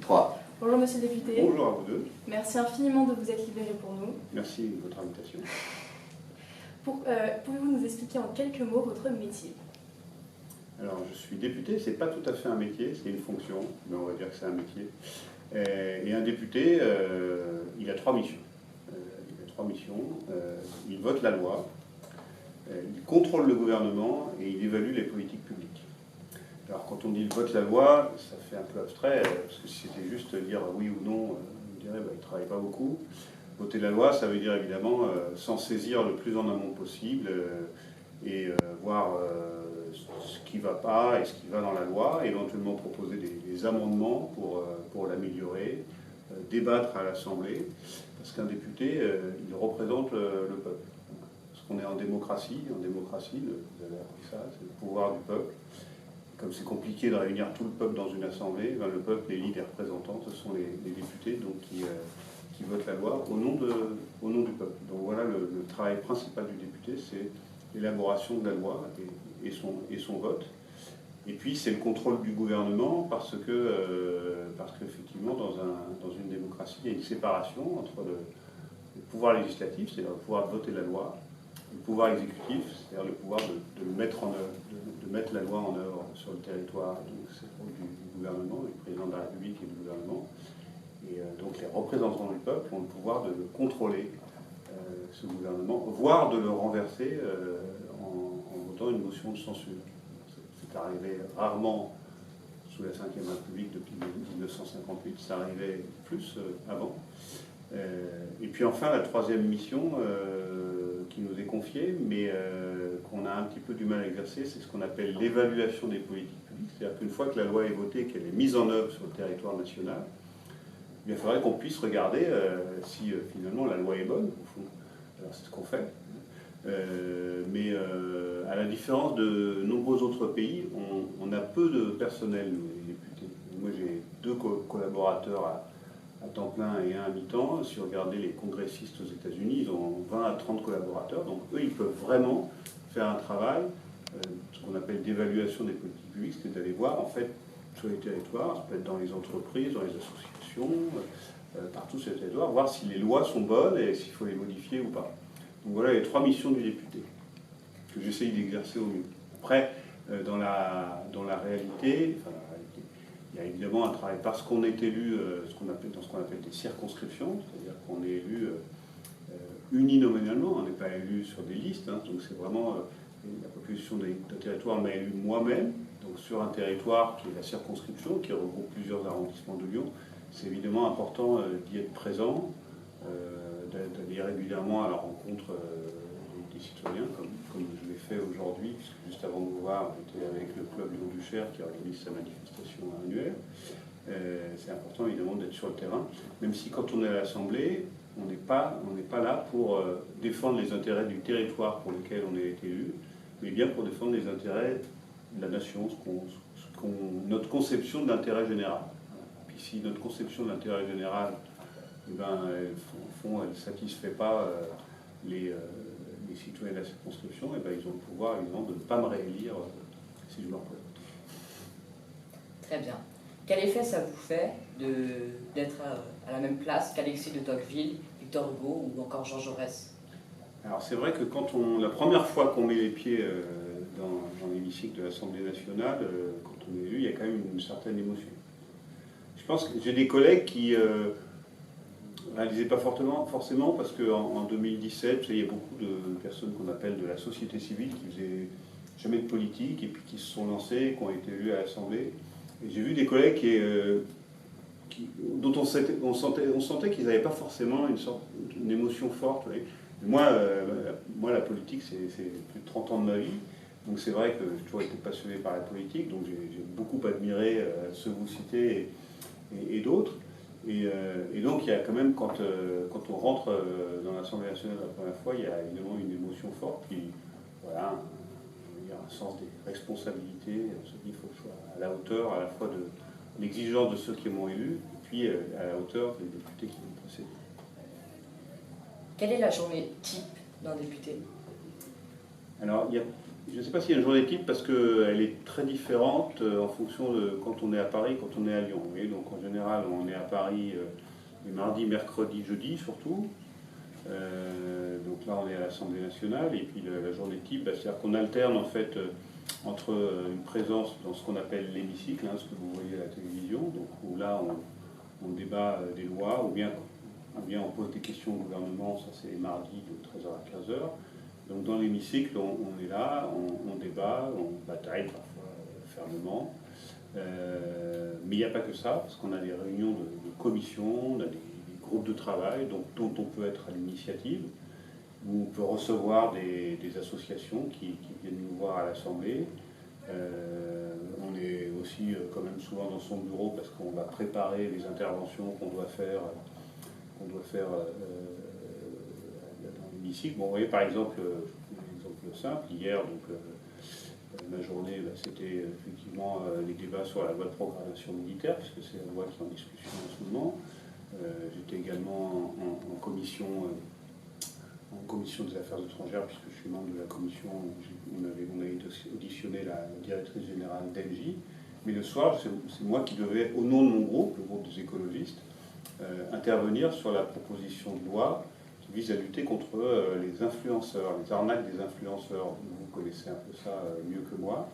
3. Bonjour Monsieur le député. Bonjour à vous deux. Merci infiniment de vous être libéré pour nous. Merci de votre invitation. Pouvez-vous nous expliquer en quelques mots votre métier? Alors, je suis député, c'est pas tout à fait un métier, c'est une fonction, mais on va dire que c'est un métier. Et un député, il a trois missions. Il vote la loi, il contrôle le gouvernement et il évalue les politiques publiques. Alors, quand on dit il vote la loi, ça fait un peu abstrait, parce que si c'était juste dire oui ou non, on dirait il ne travaille pas beaucoup. Voter la loi, ça veut dire évidemment s'en saisir le plus en amont possible et voir ce qui ne va pas et ce qui va dans la loi, éventuellement proposer des amendements pour l'améliorer, débattre à l'Assemblée, parce qu'un député, il représente le peuple. Parce qu'on est en démocratie, vous avez appris ça, c'est le pouvoir du peuple. Comme c'est compliqué de réunir tout le peuple dans une assemblée, le peuple élit des représentants, ce sont les députés donc, qui votent la loi au nom du peuple. Donc voilà, le travail principal du député, c'est l'élaboration de la loi et son vote. Et puis c'est le contrôle du gouvernement parce qu'effectivement, dans une démocratie, il y a une séparation entre le pouvoir législatif, c'est-à-dire le pouvoir de voter la loi, et le pouvoir exécutif, c'est-à-dire le pouvoir de mettre en œuvre, de mettre la loi en œuvre sur le territoire. Donc c'est le rôle du gouvernement, du président de la République et du gouvernement. Et donc les représentants du peuple ont le pouvoir de contrôler ce gouvernement, voire de le renverser en votant une motion de censure. C'est arrivé rarement sous la Ve République depuis 1958, ça arrivait plus avant. Et puis enfin, la troisième mission qui nous est confiée, mais qu'on a un petit peu du mal à exercer, c'est ce qu'on appelle l'évaluation des politiques publiques. C'est-à-dire qu'une fois que la loi est votée, qu'elle est mise en œuvre sur le territoire national, il faudrait qu'on puisse regarder si finalement la loi est bonne, au fond. Alors c'est ce qu'on fait. Mais à la différence de nombreux autres pays, on a peu de personnel, nous, les députés. Moi, j'ai 2 collaborateurs à temps plein et 1 à mi-temps. Si vous regardez les congressistes aux États-Unis, ils ont 20 à 30 collaborateurs. Donc eux, ils peuvent vraiment faire un travail, ce qu'on appelle d'évaluation des politiques publiques, c'est d'aller voir, en fait, sur les territoires, ça peut être dans les entreprises, dans les associations, partout sur les territoires, voir si les lois sont bonnes et s'il faut les modifier ou pas. Donc voilà les 3 missions du député, que j'essaye d'exercer au mieux. Après, dans la réalité, il y a évidemment un travail, parce qu'on est élu dans ce qu'on appelle des circonscriptions, c'est-à-dire qu'on est élu uninominalement, on n'est pas élu sur des listes, donc c'est vraiment la population d'un territoire m'a élu moi-même, donc sur un territoire qui est la circonscription, qui regroupe plusieurs arrondissements de Lyon. C'est évidemment important d'y être présent, d'aller régulièrement à la rencontre des citoyens, comme je l'ai fait aujourd'hui, puisque juste avant de vous voir, j'étais avec le club Lyon-Duchère qui organise sa manifestation annuelle. C'est important évidemment d'être sur le terrain, même si quand on est à l'Assemblée, on n'est pas là pour défendre les intérêts du territoire pour lequel on est élu, mais bien pour défendre les intérêts de la nation, notre conception de l'intérêt général. Puis si notre conception de l'intérêt général, elle ne satisfait pas les citoyens de la circonscription, ils ont le pouvoir évidemment de ne pas me réélire si je me représente. Très bien. Quel effet ça vous fait d'être à la même place qu'Alexis de Tocqueville, Victor Hugo ou encore Jean Jaurès? Alors c'est vrai que la première fois qu'on met les pieds dans l'hémicycle de l'Assemblée nationale, quand on est élu, il y a quand même une certaine émotion. Je pense que j'ai des collègues qui ne réalisaient pas forcément parce qu'en 2017, il y a beaucoup de personnes qu'on appelle de la société civile qui faisaient jamais de politique et puis qui se sont lancés, qui ont été élus à l'Assemblée. Et j'ai vu des collègues dont on sentait qu'ils n'avaient pas forcément une émotion forte. Oui. Moi, la politique, c'est plus de 30 ans de ma vie. Donc c'est vrai que j'ai toujours été passionné par la politique. Donc j'ai beaucoup admiré ceux que vous citez et d'autres. Et donc il y a quand même, quand on rentre dans l'Assemblée nationale la première fois, il y a évidemment une émotion forte. Puis voilà, il y a un sens des responsabilités. On se dit qu'il faut que je sois à la hauteur à la fois de l'exigence de ceux qui m'ont élu, et puis à la hauteur des députés qui m'ont précédé. Quelle est la journée type d'un député? Alors, il y a Je ne sais pas s'il y a une journée type parce qu'elle est très différente en fonction de quand on est à Paris, quand on est à Lyon. Vous voyez, donc en général, on est à Paris les mardis, mercredis, jeudis surtout. Donc là, on est à l'Assemblée nationale. Et puis la journée type, c'est-à-dire qu'on alterne en fait entre une présence dans ce qu'on appelle l'hémicycle, ce que vous voyez à la télévision, donc où là, on débat des lois, ou bien on pose des questions au gouvernement, ça c'est les mardis de 13h à 15h. Donc dans l'hémicycle, on est là, on débat, on bataille parfois fermement. Mais il n'y a pas que ça, parce qu'on a des réunions de commission, on a des groupes de travail dont on peut être à l'initiative, où on peut recevoir des associations qui viennent nous voir à l'Assemblée. On est aussi quand même souvent dans son bureau parce qu'on va préparer les interventions qu'on doit faire dans l'hémicycle. Bon, vous voyez par exemple, un exemple simple, hier, ma journée, c'était effectivement les débats sur la loi de programmation militaire, puisque c'est la loi qui est en discussion en ce moment. J'étais également en commission des affaires étrangères, puisque je suis membre de la commission où on avait auditionné la directrice générale d'Engie. Mais le soir, c'est moi qui devais, au nom de mon groupe, le groupe des écologistes, intervenir sur la proposition de loi qui vise à lutter contre les influenceurs, les arnaques des influenceurs. Vous connaissez un peu ça mieux que moi.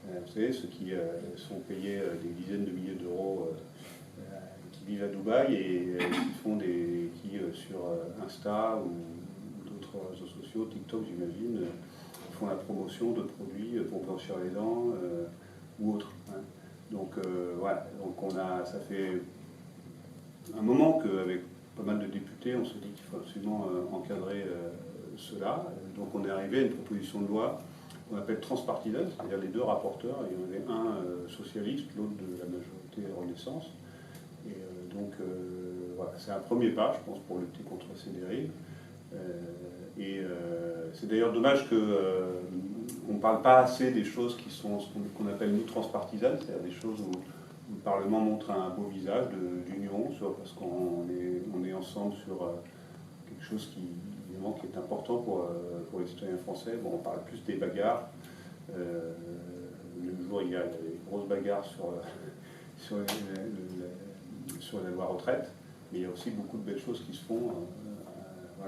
Vous savez, ceux qui sont payés des dizaines de milliers d'euros, qui vivent à Dubaï et qui sur Insta ou d'autres réseaux sociaux, TikTok j'imagine, font la promotion de produits pour blanchir les dents ou autres. Donc voilà, donc ça fait un moment qu'avec pas mal de députés, on se dit qu'il faut absolument encadrer cela. Donc on est arrivé à une proposition de loi qu'on appelle transpartisane, c'est-à-dire les deux rapporteurs, il y en avait un socialiste, l'autre de la majorité Renaissance. Et donc voilà, c'est un premier pas, je pense, pour lutter contre ces dérives. C'est d'ailleurs dommage qu'on ne parle pas assez des choses qui sont ce qu'on appelle nous transpartisanes, c'est-à-dire des choses où le Parlement montre un beau visage d'union, parce qu'on est ensemble sur quelque chose qui est important pour les citoyens français. Bon, on parle plus des bagarres. Le jour, il y a des grosses bagarres sur la loi retraite, mais il y a aussi beaucoup de belles choses qui se font en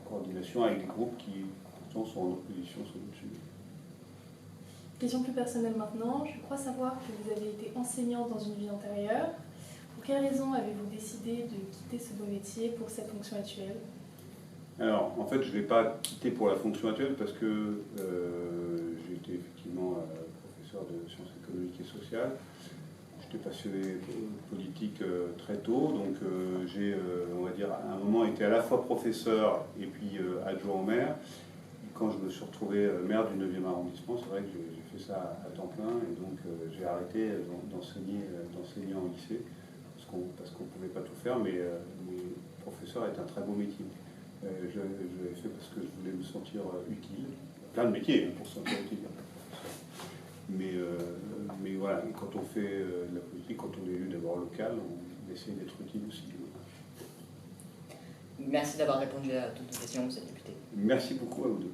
coordination avec des groupes qui pourtant sont en opposition sur d'autres sujets. Question plus personnelle maintenant. Je crois savoir que vous avez été enseignant dans une vie antérieure. Pour quelles raisons avez-vous décidé de quitter ce beau métier pour cette fonction actuelle? Alors, en fait, je ne vais pas quitter pour la fonction actuelle parce que j'ai été effectivement professeur de sciences économiques et sociales. J'étais passionné de politique très tôt, donc j'ai, on va dire, à un moment été à la fois professeur et puis adjoint au maire. Quand je me suis retrouvé maire du 9e arrondissement, c'est vrai que j'ai fait ça à temps plein et donc j'ai arrêté d'enseigner en lycée parce qu'on ne pouvait pas tout faire, mais professeur est un très beau métier. Je l'ai fait parce que je voulais me sentir utile. Plein de métiers pour se sentir utile. Mais voilà, quand on fait de la politique, quand on est élu d'abord local, on essaie d'être utile aussi. Merci d'avoir répondu à toutes nos questions, monsieur le député. Merci beaucoup à vous deux.